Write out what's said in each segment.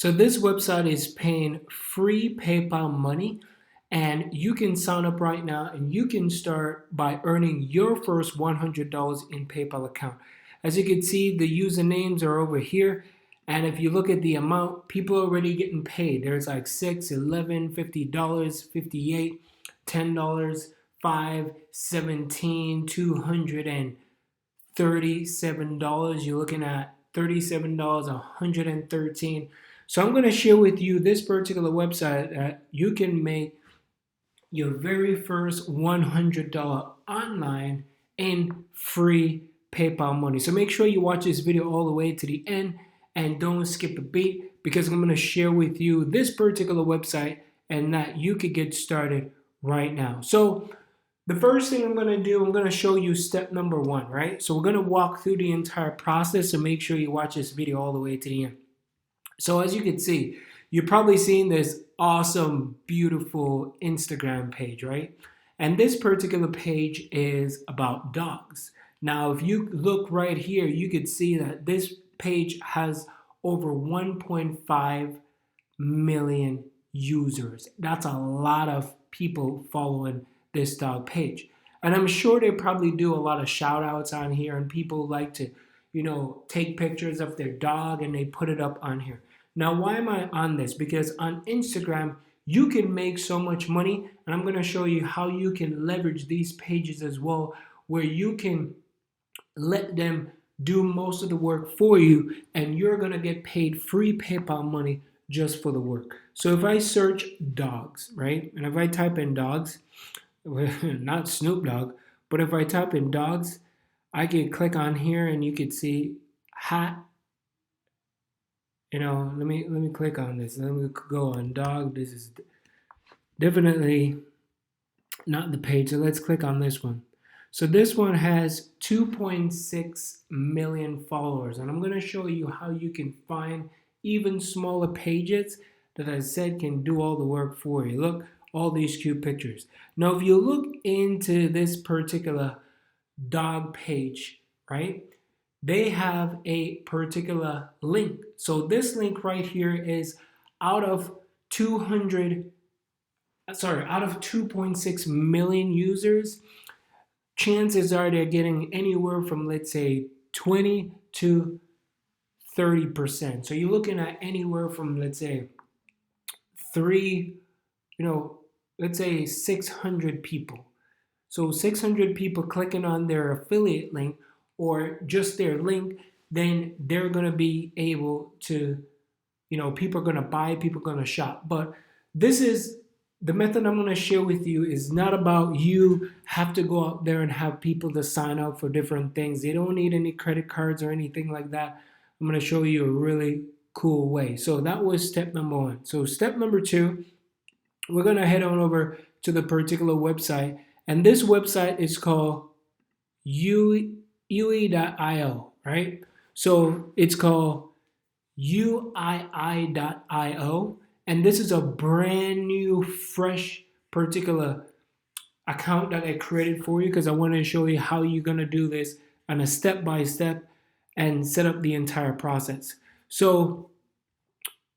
So this website is paying free PayPal money, and you can sign up right now and you can start by earning your first $100 in PayPal account. As you can see, the usernames are over here. And if you look at the amount, people are already getting paid. There's like $6, $11, $50, $58, $10, $5, $17, $237. You're looking at $37, $113. So I'm going to share with you this particular website that you can make your very first $100 online in free PayPal money. So make sure you watch this video all the way to the end and don't skip a beat, because I'm going to share with you this particular website and that you could get started right now. So the first thing I'm going to do, I'm going to show you step number 1, right? So we're going to walk through the entire process, so make sure you watch this video all the way to the end. So as you can see, you're probably seeing this awesome, beautiful Instagram page, right? And this particular page is about dogs. Now, if you look right here, you could see that this page has over 1.5 million users. That's a lot of people following this dog page. And I'm sure they probably do a lot of shout outs on here, and people like to, take pictures of their dog and they put it up on here. Now, why am I on this? Because on Instagram, you can make so much money, and I'm going to show you how you can leverage these pages as well, where you can let them do most of the work for you, and you're going to get paid free PayPal money just for the work. So if I search dogs, right, and if I type in dogs, not Snoop Dogg, but if I type in dogs, I can click on here and you can see hat. Let me click on this. Let me go on dog. This is definitely not the page. So let's click on this one. So this one has 2.6 million followers, and I'm going to show you how you can find even smaller pages that I said can do all the work for you. Look, all these cute pictures. Now, if you look into this particular dog page, right, they have a particular link. So this link right here is out of 2.6 million users, chances are they're getting anywhere from, let's say, 20 to 30%. So you're looking at anywhere from, let's say, let's say 600 people. So 600 people clicking on their affiliate link or just their link, then they're going to be able to, people are going to buy, people are going to shop. But this is the method I'm going to share with you is not about you have to go out there and have people to sign up for different things. They don't need any credit cards or anything like that. I'm going to show you a really cool way. So that was step number 1. So step number 2, we're going to head on over to the particular website. And this website is called UI.io, right? So it's called UII.io. And this is a brand new, fresh, particular account that I created for you because I want to show you how you're going to do this on a step-by-step and set up the entire process. So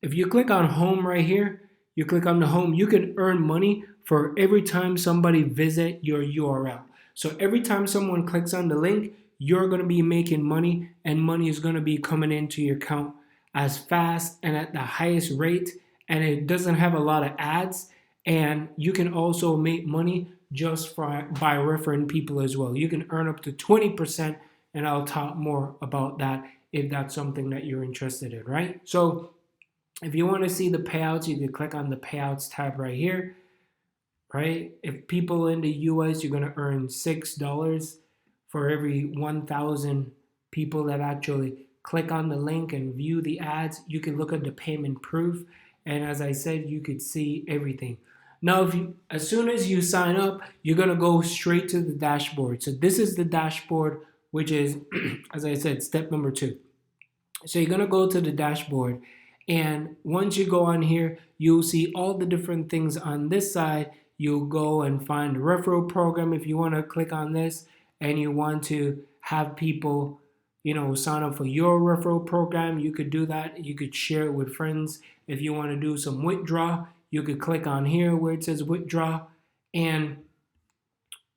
if you click on home right here, you click on the home, you can earn money for every time somebody visit your URL. So every time someone clicks on the link, you're going to be making money, and money is going to be coming into your account as fast and at the highest rate. And it doesn't have a lot of ads, and you can also make money just by referring people as well. You can earn up to 20%, and I'll talk more about that if that's something that you're interested in, right? So if you want to see the payouts, you can click on the payouts tab right here, right? If people in the US, you're going to earn $6 for every 1,000 people that actually click on the link and view the ads. You can look at the payment proof. And as I said, you could see everything. Now, as soon as you sign up, you're going to go straight to the dashboard. So this is the dashboard, which is, as I said, step number 2. So you're going to go to the dashboard. And once you go on here, you'll see all the different things on this side. You'll go and find the referral program if you want to click on this and you want to have people, sign up for your referral program, you could do that. You could share it with friends. If you want to do some withdraw, you could click on here where it says withdraw, and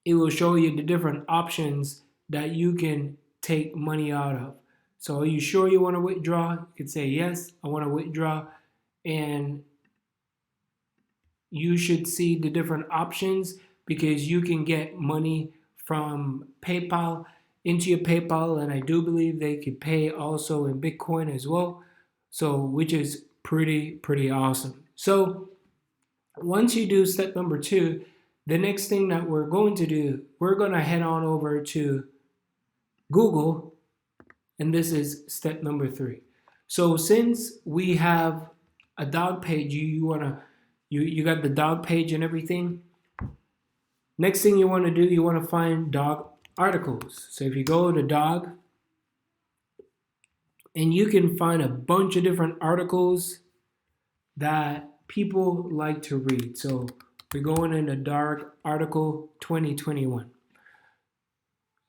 it will show you the different options that you can take money out of. So are you sure you want to withdraw? You could say, yes, I want to withdraw. And you should see the different options, because you can get money from PayPal into your PayPal. And I do believe they could pay also in Bitcoin as well. So, which is pretty awesome. So once you do step number 2, the next thing that we're going to do, we're going to head on over to Google, and this is step number 3. So since we have a dog page, you got the dog page and everything. Next thing you want to do, you want to find dog articles. So if you go to dog, and you can find a bunch of different articles that people like to read. So we're going in the dog article 2021.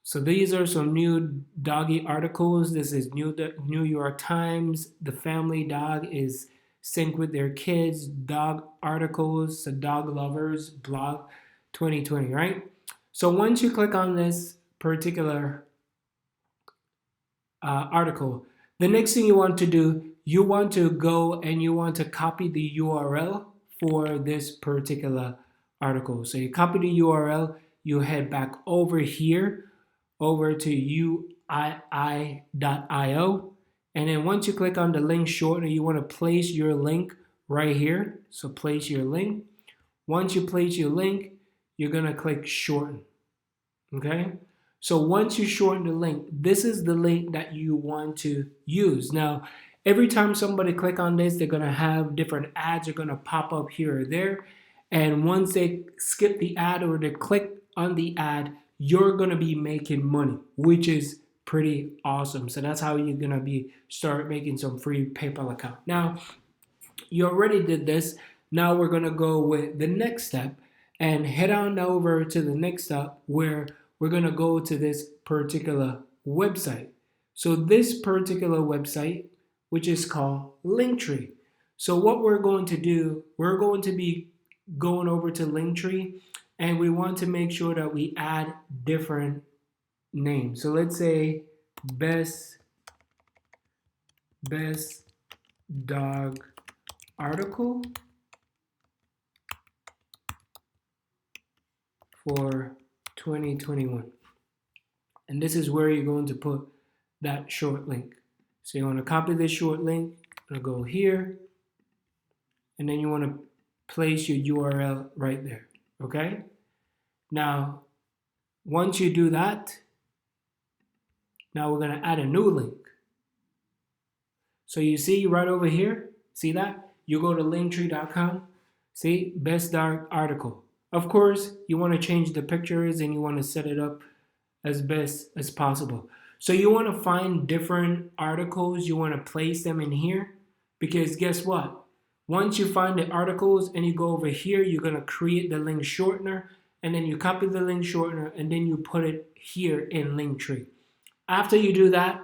So these are some new doggy articles. This is New York Times. The family dog is sync with their kids. Dog articles, the dog lovers blog 2020, right? So once you click on this particular article, the next thing you want to do, you want to go and you want to copy the URL for this particular article. So you copy the URL, you head back over here, over to uii.io. And then once you click on the link shortener, you want to place your link right here. So place your link. Once you place your link, you're going to click shorten. Okay? So once you shorten the link, this is the link that you want to use. Now, every time somebody click on this, they're going to have different ads are going to pop up here or there. And once they skip the ad or they click on the ad, you're going to be making money, which is pretty awesome. So that's how you're going to start making some free PayPal account. Now, you already did this. Now we're going to go with the next step and head on over to the next step where we're going to go to this particular website. So this particular website, which is called Linktree. So what we're going to do, we're going to be going over to Linktree, and we want to make sure that we add different names. So let's say best dog article for 2021. And this is where you're going to put that short link. So you want to copy this short link, and go here, and then you want to place your URL right there. Okay? Now, once you do that, now we're going to add a new link. So you see right over here, see that? You go to linktree.com, see, best dog article. Of course, you want to change the pictures and you want to set it up as best as possible. So you want to find different articles, you want to place them in here, because guess what? Once you find the articles and you go over here, you're going to create the link shortener, and then you copy the link shortener, and then you put it here in Linktree. After you do that,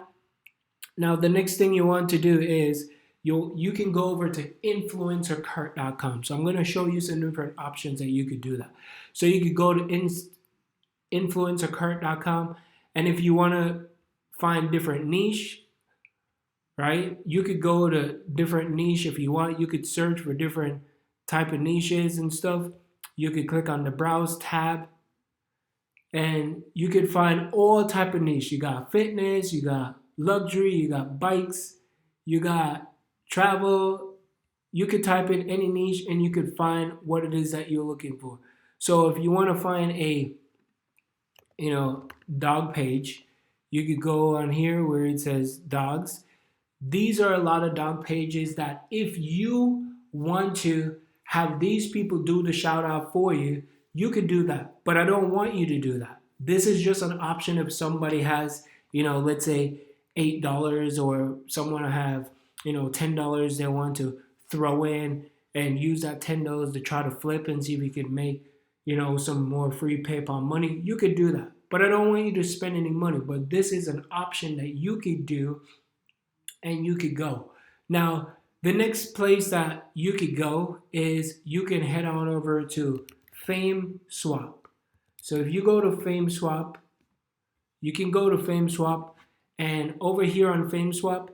now the next thing you want to do is you can go over to influencercart.com. So I'm going to show you some different options that you could do that. So you could go to influencercart.com, and if you want to find different niche, right, you could go to different niche if you want. You could search for different type of niches and stuff. You could click on the browse tab, and you could find all type of niche. You got fitness, you got luxury, you got bikes, you got travel. You could type in any niche and you could find what it is that you're looking for. So if you want to find a dog page, you could go on here where it says dogs. These are a lot of dog pages that if you want to have these people do the shout out for you, you could do that. But I don't want you to do that. This is just an option if somebody has, let's say $8, or someone have, $10 they want to throw in and use that $10 to try to flip and see if you could make, some more free PayPal money. You could do that. but I don't want you to spend any money. But this is an option that you could do and you could go. Now, the next place that you could go is you can head on over to Fameswap. So if you go to Fameswap, you can go to Fameswap, and over here on Fameswap,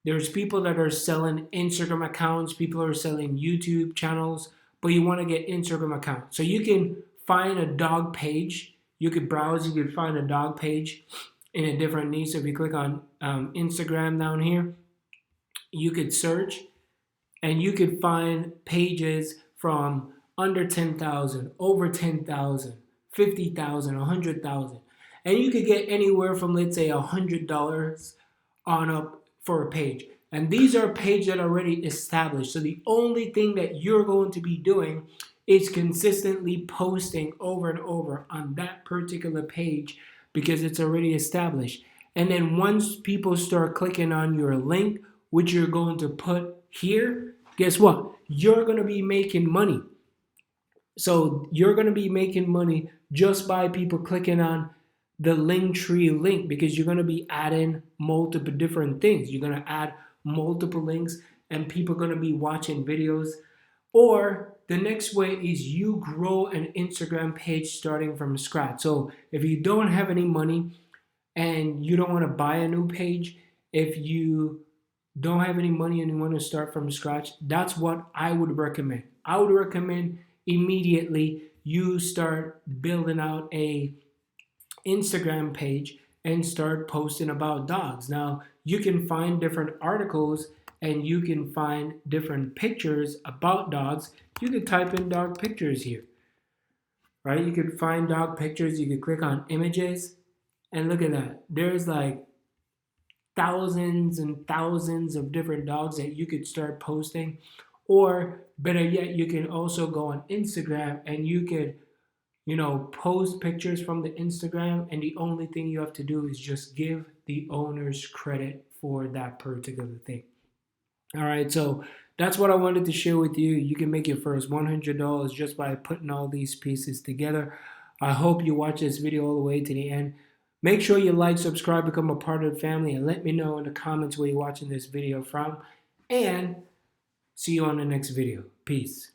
there's people that are selling Instagram accounts, people are selling YouTube channels, but you want to get Instagram account. So you can find a dog page. You could browse, you could find a dog page in a different niche. So if you click on Instagram down here, you could search and you could find pages from under 10,000, over 10,000, 50,000, 100,000. And you could get anywhere from, let's say, $100 on up for a page. And these are pages that are already established. So the only thing that you're going to be doing is consistently posting over and over on that particular page because it's already established. And then once people start clicking on your link, which you're going to put here, guess what? You're going to be making money. So you're going to be making money just by people clicking on the Linktree link because you're going to be adding multiple different things. You're going to add multiple links and people are going to be watching videos. Or the next way is you grow an Instagram page starting from scratch. So if you don't have any money and you don't want to buy a new page, if you don't have any money and you want to start from scratch, that's what I would recommend. I would recommend immediately you start building out a Instagram page and start posting about dogs. Now, you can find different articles and you can find different pictures about dogs. You could type in dog pictures here, right? You could find dog pictures. You could click on images and look at that. There's like thousands and thousands of different dogs that you could start posting. Or better yet, you can also go on Instagram and you could post pictures from the Instagram, and the only thing you have to do is just give the owners credit for that particular thing. All right, so that's what I wanted to share with you. You can make your first $100 just by putting all these pieces together. I hope you watch this video all the way to the end. Make sure you like, subscribe, become a part of the family, and let me know in the comments where you're watching this video from. And see you on the next video. Peace.